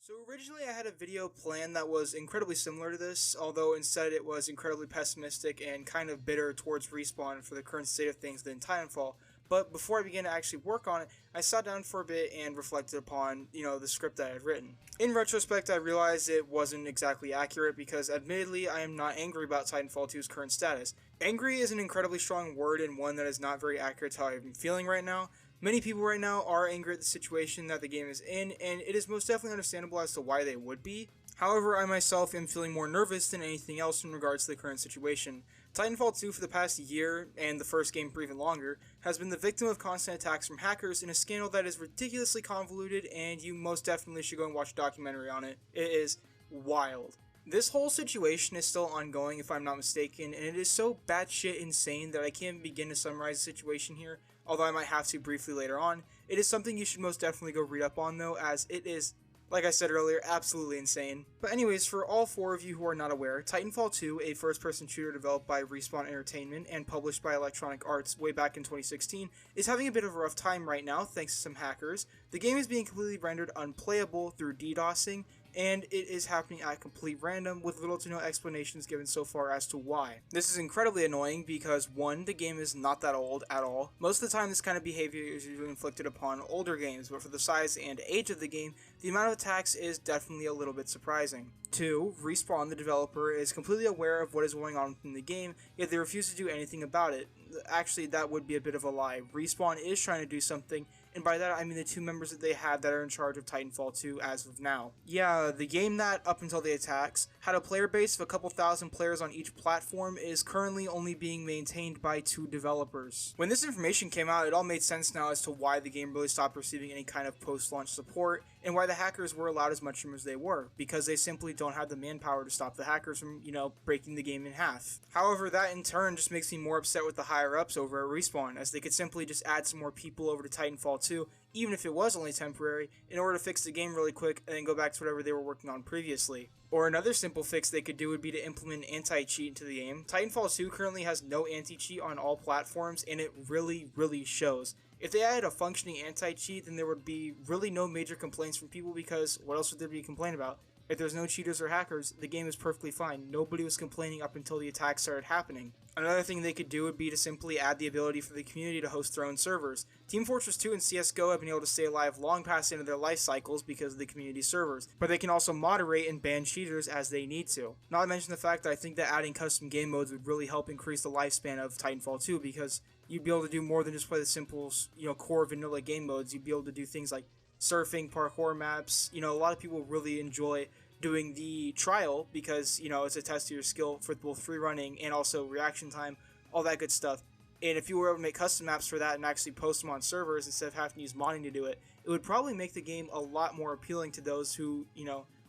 So originally I had a video planned that was incredibly similar to this, although instead it was incredibly pessimistic and kind of bitter towards Respawn for the current state of things in Titanfall. But before I began to actually work on it, I sat down for a bit and reflected upon, the script that I had written. In retrospect, I realized it wasn't exactly accurate because admittedly I am not angry about Titanfall 2's current status. Angry is an incredibly strong word and one that is not very accurate to how I'm feeling right now. Many people right now are angry at the situation that the game is in, and it is most definitely understandable as to why they would be. However, I myself am feeling more nervous than anything else in regards to the current situation. Titanfall 2 for the past year, and the first game for even longer, has been the victim of constant attacks from hackers in a scandal that is ridiculously convoluted, and you most definitely should go and watch a documentary on it. It is wild. This whole situation is still ongoing if I'm not mistaken, and it is so batshit insane that I can't begin to summarize the situation here, although I might have to briefly later on. It is something you should most definitely go read up on though, as it is, like I said earlier, absolutely insane. But anyways, for all four of you who are not aware, Titanfall 2, a first-person shooter developed by Respawn Entertainment and published by Electronic Arts way back in 2016, is having a bit of a rough time right now thanks to some hackers. The game is being completely rendered unplayable through DDoSing, and it is happening at complete random with little to no explanations given so far as to why. This is incredibly annoying because 1, the game is not that old at all. Most of the time this kind of behavior is usually inflicted upon older games, but for the size and age of the game, the amount of attacks is definitely a little bit surprising. 2, Respawn, the developer, is completely aware of what is going on within the game, yet they refuse to do anything about it. Actually, that would be a bit of a lie. Respawn is trying to do something, and by that I mean the 2 members that they have that are in charge of Titanfall 2 as of now. Yeah, the game that, up until the attacks, had a player base of a couple thousand players on each platform is currently only being maintained by 2 developers. When this information came out, it all made sense now as to why the game really stopped receiving any kind of post-launch support, and why the hackers were allowed as much room as they were, because they simply don't have the manpower to stop the hackers from, breaking the game in half. However, that in turn just makes me more upset with the higher-ups over at Respawn, as they could simply just add some more people over to Titanfall 2, even if it was only temporary, in order to fix the game really quick and then go back to whatever they were working on previously. Or another simple fix they could do would be to implement anti-cheat into the game. Titanfall 2 currently has no anti-cheat on all platforms, and it really shows. If they added a functioning anti-cheat, then there would be really no major complaints from people, because what else would there be to complain about? If there's no cheaters or hackers, the game is perfectly fine. Nobody was complaining up until the attacks started happening. Another thing they could do would be to simply add the ability for the community to host their own servers. Team Fortress 2 and CSGO have been able to stay alive long past the end of their life cycles because of the community servers, but they can also moderate and ban cheaters as they need to. Not to mention the fact that I think that adding custom game modes would really help increase the lifespan of Titanfall 2, because you'd be able to do more than just play the simple, core vanilla game modes. You'd be able to do things like surfing, parkour maps. A lot of people really enjoy doing the trial because, it's a test of your skill for both free running and also reaction time, all that good stuff. And if you were able to make custom maps for that and actually post them on servers instead of having to use modding to do it, it would probably make the game a lot more appealing to those who,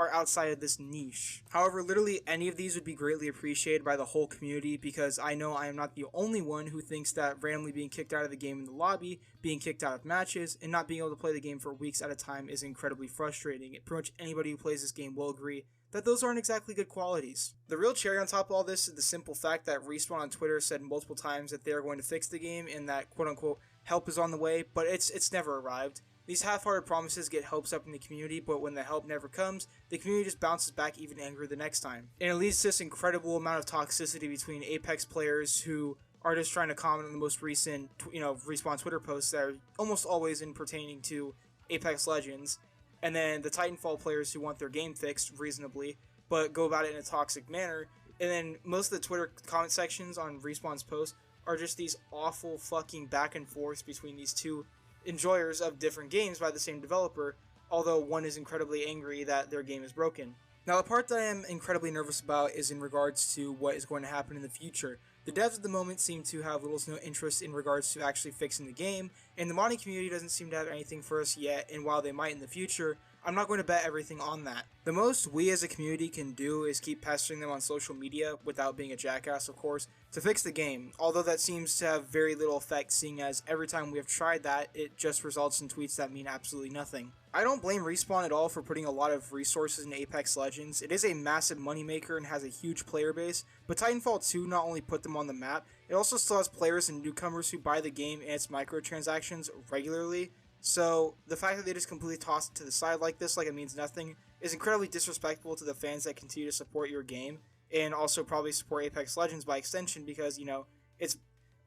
are outside of this niche. However, literally any of these would be greatly appreciated by the whole community, because I know I am not the only one who thinks that randomly being kicked out of the game in the lobby, being kicked out of matches, and not being able to play the game for weeks at a time is incredibly frustrating. Pretty much anybody who plays this game will agree that those aren't exactly good qualities. The real cherry on top of all this is the simple fact that Respawn on Twitter said multiple times that they are going to fix the game and that quote-unquote help is on the way, but it's never arrived. These half-hearted promises get hopes up in the community, but when the help never comes, the community just bounces back even angrier the next time. And it leads to this incredible amount of toxicity between Apex players who are just trying to comment on the most recent, Respawn Twitter posts that are almost always in pertaining to Apex Legends, and then the Titanfall players who want their game fixed reasonably, but go about it in a toxic manner. And then most of the Twitter comment sections on Respawn's posts are just these awful fucking back and forths between these two enjoyers of different games by the same developer, although one is incredibly angry that their game is broken. Now, the part that I am incredibly nervous about is in regards to what is going to happen in the future. The devs at the moment seem to have little to no interest in regards to actually fixing the game, and the modding community doesn't seem to have anything for us yet, and while they might in the future, I'm not going to bet everything on that. The most we as a community can do is keep pestering them on social media, without being a jackass of course, to fix the game, although that seems to have very little effect, seeing as every time we have tried that, it just results in tweets that mean absolutely nothing. I don't blame Respawn at all for putting a lot of resources in Apex Legends. It is a massive moneymaker and has a huge player base, but Titanfall 2 not only put them on the map, it also still has players and newcomers who buy the game and its microtransactions regularly. So the fact that they just completely tossed it to the side like this, like it means nothing, is incredibly disrespectful to the fans that continue to support your game and also probably support Apex Legends by extension, because, you know, it's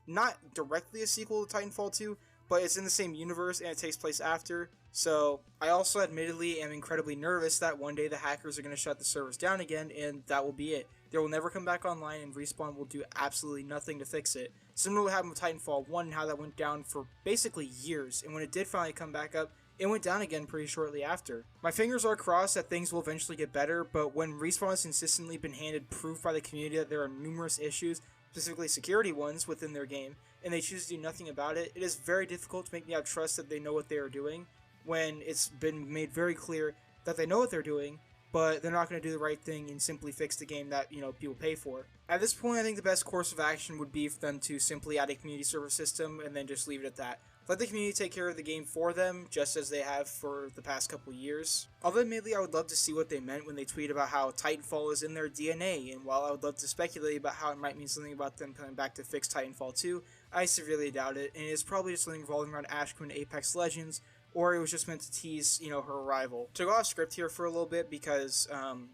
not directly a sequel to Titanfall 2, but it's in the same universe and it takes place after. So I also admittedly am incredibly nervous that one day the hackers are going to shut the servers down again, and that will be it. They will never come back online, and Respawn will do absolutely nothing to fix it. Similar to what happened with Titanfall 1 and how that went down for basically years, and when it did finally come back up, it went down again pretty shortly after. My fingers are crossed that things will eventually get better, but when Respawn has consistently been handed proof by the community that there are numerous issues, specifically security ones, within their game, and they choose to do nothing about it, it is very difficult to make me have trust that they know what they are doing, when it's been made very clear that they know what they're doing, but they're not going to do the right thing and simply fix the game that, you know, people pay for. At this point, I think the best course of action would be for them to simply add a community server system and then just leave it at that. Let the community take care of the game for them, just as they have for the past couple years. Although admittedly, I would love to see what they meant when they tweet about how Titanfall is in their DNA, and while I would love to speculate about how it might mean something about them coming back to fix Titanfall 2, I severely doubt it, and it is probably just something revolving around Ashquin Apex Legends, or it was just meant to tease, you know, her arrival. To go off script here for a little bit, because,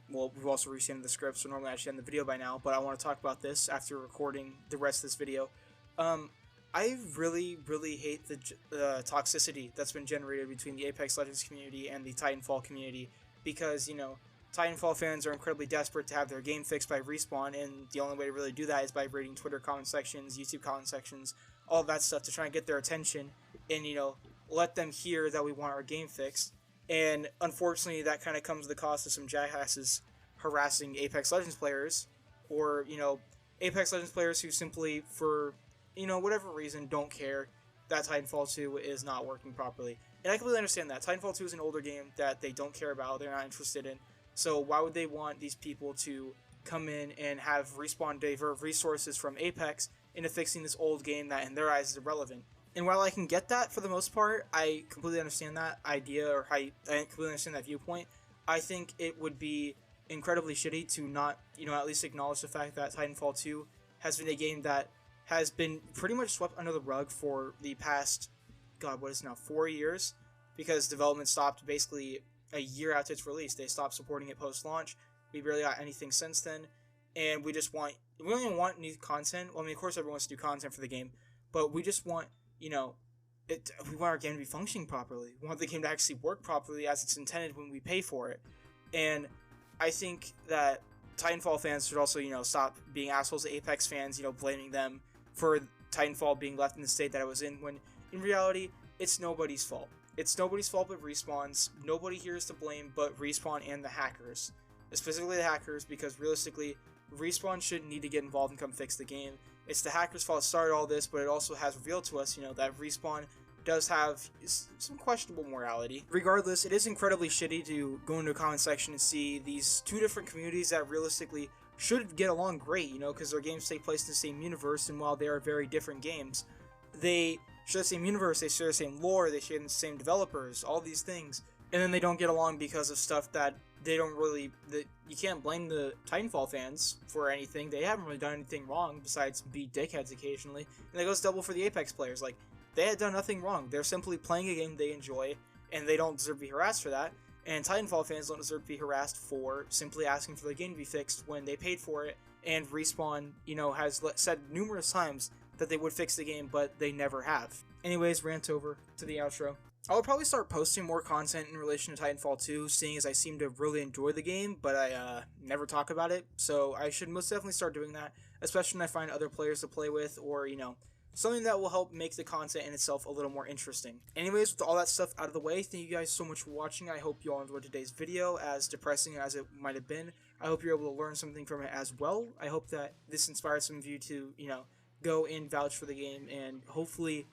well, we've also rescinded the script, so normally I should end the video by now, but I want to talk about this after recording the rest of this video. I really hate the toxicity that's been generated between the Apex Legends community and the Titanfall community, because, you know, Titanfall fans are incredibly desperate to have their game fixed by Respawn, and the only way to really do that is by raiding Twitter comment sections, YouTube comment sections, all that stuff to try and get their attention and, you know, let them hear that we want our game fixed. And unfortunately, that kind of comes at the cost of some jackasses harassing Apex Legends players, or, you know, Apex Legends players who simply, for, you know, whatever reason, don't care that Titanfall 2 is not working properly. And I completely understand that. Titanfall 2 is an older game that they don't care about, they're not interested in. So why would they want these people to come in and have Respawn divert resources from Apex into fixing this old game that in their eyes is irrelevant? And while I can get that for the most part, I completely understand that idea, or I completely understand that viewpoint. I think it would be incredibly shitty to not, you know, at least acknowledge the fact that Titanfall 2 has been a game that has been pretty much swept under the rug for the past, God, what is it now, 4 years? Because development stopped basically a year after its release. They stopped supporting it post-launch. We barely got anything since then. And we don't even want new content. Well, I mean, of course everyone wants to do content for the game, but we just want, you know, we want our game to be functioning properly. We want the game to actually work properly as it's intended when we pay for it. And I think that Titanfall fans should also, you know, stop being assholes to Apex fans, you know, blaming them for Titanfall being left in the state that it was in, when in reality, it's nobody's fault. It's nobody's fault but Respawn's. Nobody here is to blame but Respawn and the hackers. Specifically the hackers, because realistically, Respawn shouldn't need to get involved and come fix the game. It's the hackers' fault it started all this, but it also has revealed to us, you know, that Respawn does have some questionable morality. Regardless, it is incredibly shitty to go into a comment section and see these two different communities that realistically should get along great, you know, because their games take place in the same universe, and while they are very different games, they share the same universe, they share the same lore, they share the same developers, all these things, and then they don't get along because of stuff that they don't really, you can't blame the Titanfall fans for anything. They haven't really done anything wrong besides be dickheads occasionally. And that goes double for the Apex players. Like, they had done nothing wrong. They're simply playing a game they enjoy, and they don't deserve to be harassed for that. And Titanfall fans don't deserve to be harassed for simply asking for the game to be fixed when they paid for it. And Respawn, you know, has said numerous times that they would fix the game, but they never have. Anyways, rant over to the outro. I will probably start posting more content in relation to Titanfall 2, seeing as I seem to really enjoy the game, but I never talk about it, so I should most definitely start doing that, especially when I find other players to play with, or, you know, something that will help make the content in itself a little more interesting. Anyways, with all that stuff out of the way, thank you guys so much for watching. I hope you all enjoyed today's video, as depressing as it might have been. I hope you're able to learn something from it as well. I hope that this inspires some of you to, you know, go and vouch for the game, and hopefully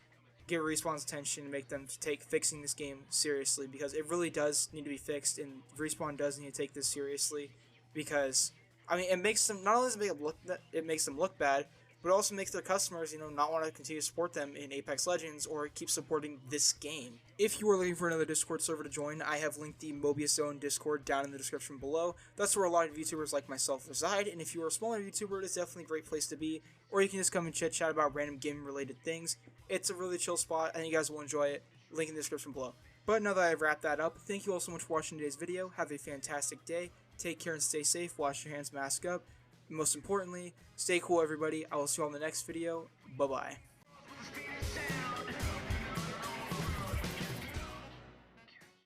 get Respawn's attention and make them take fixing this game seriously, because it really does need to be fixed, and Respawn does need to take this seriously, because, I mean, it makes them, not only does it makes them look bad, but it also makes their customers, you know, not want to continue to support them in Apex Legends or keep supporting this game. If you are looking for another Discord server to join, I have linked the Mobius Zone Discord down in the description below. That's where a lot of YouTubers like myself reside, and if you are a smaller YouTuber, it is definitely a great place to be, or you can just come and chit-chat about random gaming-related things. It's a really chill spot. I think you guys will enjoy it. link in the description below. But now that I've wrapped that up, thank you all so much for watching today's video. Have a fantastic day. Take care and stay safe. Wash your hands, mask up. And most importantly, stay cool, everybody. I will see you all in the next video. Bye-bye.